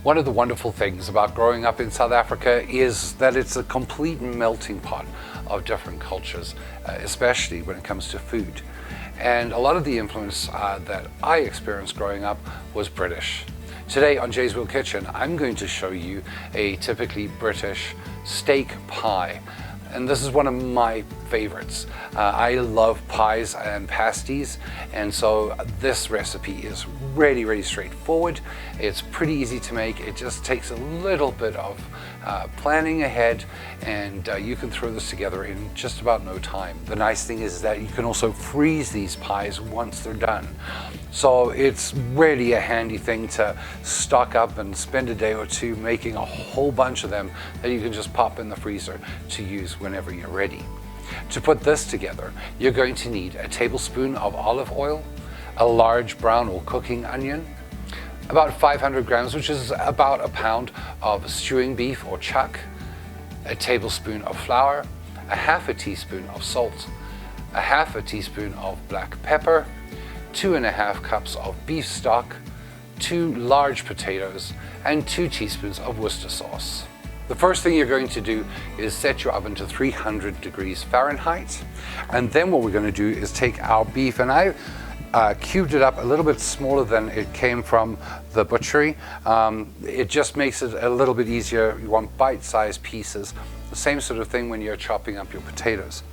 One of the wonderful things about growing up in South Africa is that it's a complete melting pot of different cultures, especially when it comes to food. And a lot of the influence that I experienced growing up was British. Today on Jay's Wheel Kitchen, I'm going to show you a typically British steak pie. And this is one of my favorites. I love pies and pasties, and so this recipe is really straightforward. It's pretty easy to make. It just takes a little bit of planning ahead, and you can throw this together in just about no time. The nice thing is that you can also freeze these pies once they're done. So it's really a handy thing to stock up and spend a day or two making a whole bunch of them that you can just pop in the freezer to use whenever you're ready. To put this together, you're going to need a tablespoon of olive oil, a large brown or cooking onion, about 500 grams, which is about a pound of stewing beef or chuck, a tablespoon of flour, a half a teaspoon of salt, a half a teaspoon of black pepper, 2.5 cups of beef stock, 2 large potatoes, and 2 teaspoons of Worcester sauce. The first thing you're going to do is set your oven to 300 degrees Fahrenheit. And then what we're going to do is take our beef, and I cubed it up a little bit smaller than it came from the butchery. It just makes it a little bit easier. You want bite-sized pieces. The same sort of thing when you're chopping up your potatoes.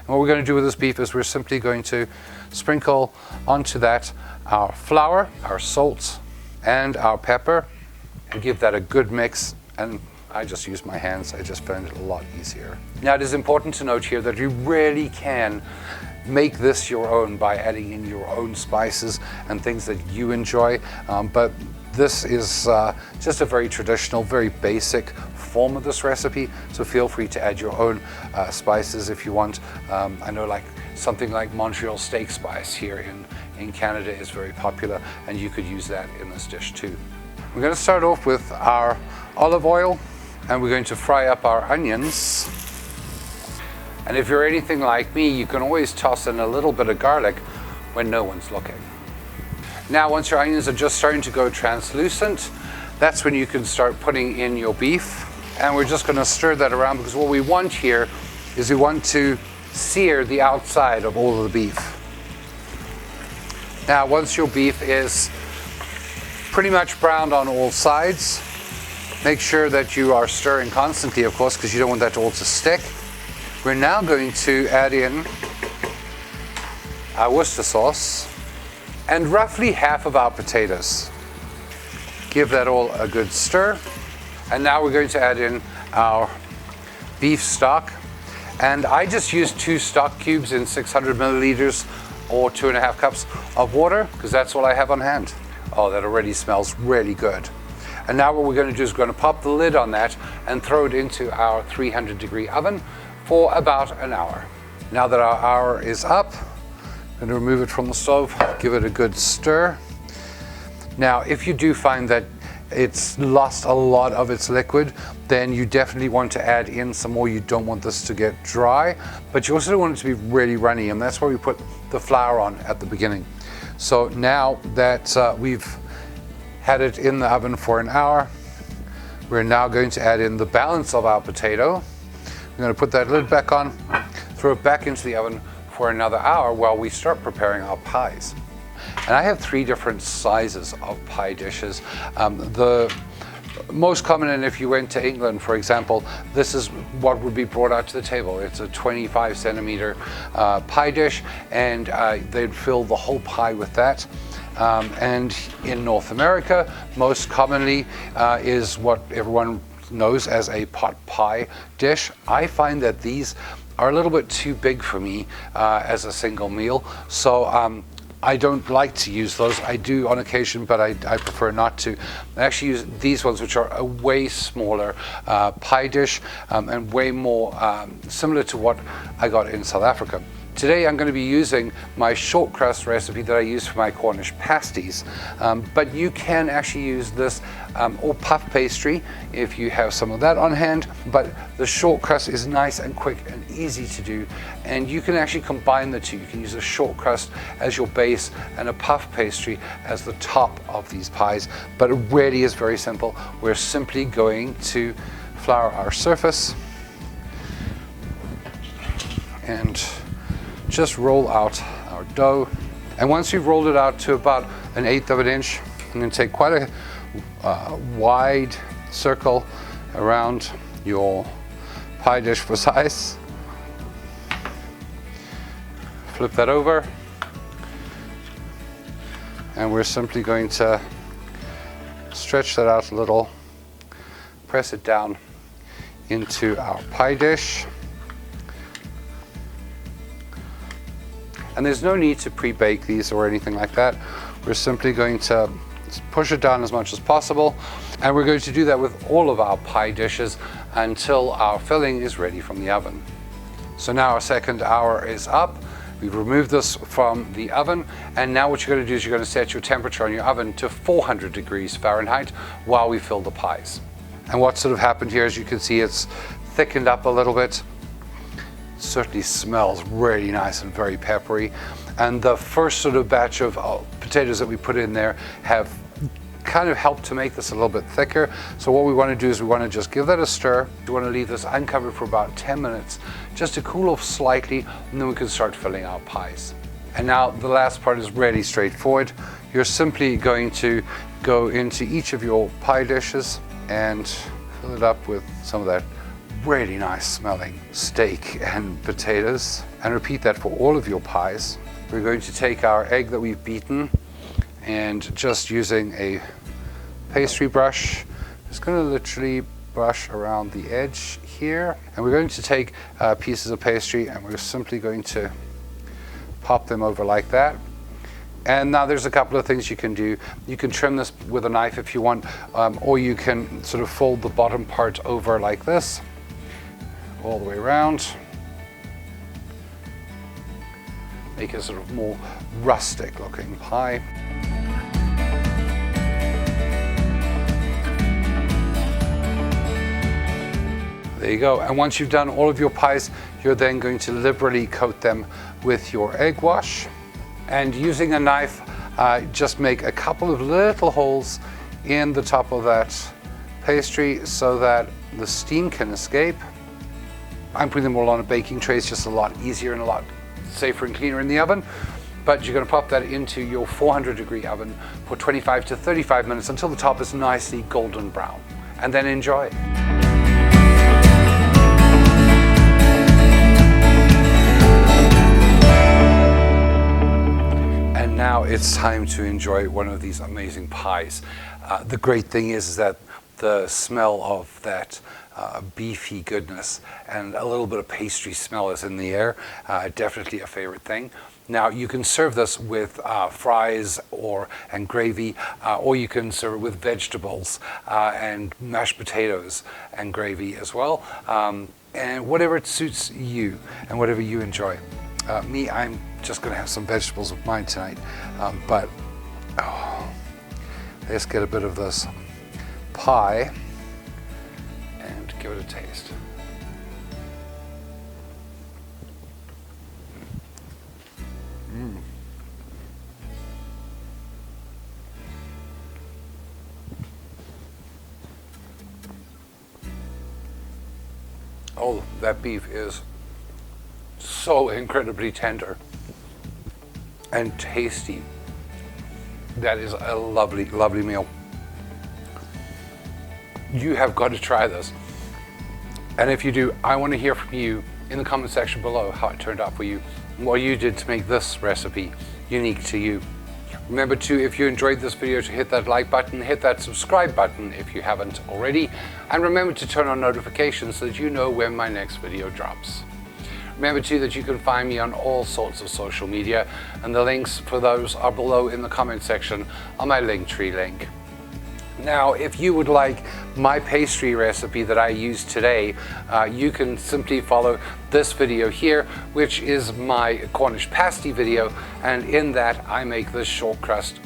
And what we're going to do with this beef is we're simply going to sprinkle onto that our flour, our salt, and our pepper, and give that a good mix. And I just use my hands. I just find it a lot easier. Now, it is important to note here that you really can make this your own by adding in your own spices and things that you enjoy. But this is just a very traditional, very basic form of this recipe. So feel free to add your own spices if you want. I know something like Montreal steak spice here in Canada is very popular, and you could use that in this dish too. We're going to start off with our olive oil, and we're going to fry up our onions. And if you're anything like me, you can always toss in a little bit of garlic when no one's looking. Now, once your onions are just starting to go translucent, that's when you can start putting in your beef. And we're just going to stir that around, because what we want here is we want to sear the outside of all of the beef. Now, once your beef is pretty much browned on all sides, make sure that you are stirring constantly, of course, because you don't want that all to stick. We're now going to add in our Worcester sauce and roughly half of our potatoes. Give that all a good stir. And now we're going to add in our beef stock. And I just used 2 stock cubes in 600 milliliters or 2.5 cups of water, because that's all I have on hand. Oh, that already smells really good. And now what we're going to do is we're going to pop the lid on that and throw it into our 300-degree oven for about an hour. Now that our hour is up, I'm going to remove it from the stove, give it a good stir. Now, if you do find that it's lost a lot of its liquid, then you definitely want to add in some more. You don't want this to get dry, but you also don't want it to be really runny, and that's why we put the flour on at the beginning. So now that we've had it in the oven for an hour, we're now going to add in the balance of our potato. We're going to put that lid back on, throw it back into the oven for another hour while we start preparing our pies. And I have 3 different sizes of pie dishes. The most common, and if you went to England, for example, this is what would be brought out to the table. It's a 25 centimeter pie dish, and they'd fill the whole pie with that. And in North America, most commonly is what everyone knows as a pot pie dish. I find that these are a little bit too big for me as a single meal, so I don't like to use those. I do on occasion, but I prefer not to. I actually use these ones, which are a way smaller pie dish and way more similar to what I got in South Africa. Today I'm going to be using my short crust recipe that I use for my Cornish pasties, but you can actually use this or puff pastry if you have some of that on hand, but the short crust is nice and quick and easy to do, and you can actually combine the two. You can use a short crust as your base and a puff pastry as the top of these pies, but it really is very simple. We're simply going to flour our surface and just roll out our dough. And once you've rolled it out to about 1/8 of an inch, you can take quite a wide circle around your pie dish for size. Flip that over, and we're simply going to stretch that out a little, press it down into our pie dish. And there's no need to pre-bake these or anything like that. We're simply going to push it down as much as possible, and we're going to do that with all of our pie dishes until our filling is ready from the oven. So now our second hour is up. We've removed this from the oven, and now what you're going to do is you're going to set your temperature on your oven to 400 degrees Fahrenheit while we fill the pies. And what sort of happened here, as you can see, it's thickened up a little bit. Certainly smells really nice and very peppery, and the first sort of batch of potatoes that we put in there have kind of helped to make this a little bit thicker. So what we want to do is we want to just give that a stir. We want to leave this uncovered for about 10 minutes just to cool off slightly, and then we can start filling our pies. And now the last part is really straightforward. You're simply going to go into each of your pie dishes and fill it up with some of that really nice smelling steak and potatoes, and repeat that for all of your pies. We're going to take our egg that we've beaten, and just using a pastry brush, just going to literally brush around the edge here, and we're going to take pieces of pastry and we're simply going to pop them over like that. And now there's a couple of things you can do. You can trim this with a knife if you want, or you can sort of fold the bottom part over like this, all the way around. Make a sort of more rustic looking pie. There you go. And once you've done all of your pies, you're then going to liberally coat them with your egg wash. And using a knife, just make a couple of little holes in the top of that pastry so that the steam can escape. I'm putting them all on a baking tray. It's just a lot easier and a lot safer and cleaner in the oven. But you're going to pop that into your 400-degree oven for 25 to 35 minutes until the top is nicely golden brown. And then enjoy. And now it's time to enjoy one of these amazing pies. The great thing is that the smell of that beefy goodness and a little bit of pastry smell is in the air. Definitely a favorite thing. Now you can serve this with fries and gravy, or you can serve it with vegetables and mashed potatoes and gravy as well, and whatever it suits you and whatever you enjoy. Me, I'm just going to have some vegetables with mine tonight, but let's get a bit of this pie and give it a taste. Oh, that beef is so incredibly tender and tasty. That is a lovely, lovely meal. You have got to try this. And if you do, I want to hear from you in the comment section below how it turned out for you, what you did to make this recipe unique to you. Remember to, if you enjoyed this video, to hit that like button, hit that subscribe button if you haven't already, and remember to turn on notifications so that you know when my next video drops. Remember too that you can find me on all sorts of social media, and the links for those are below in the comment section on my Linktree link. Now, if you would like my pastry recipe that I use today, you can simply follow this video here, which is my Cornish pasty video, and in that I make this short crust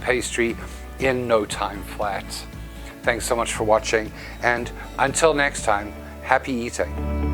pastry in no time flat. Thanks so much for watching, and until next time, happy eating.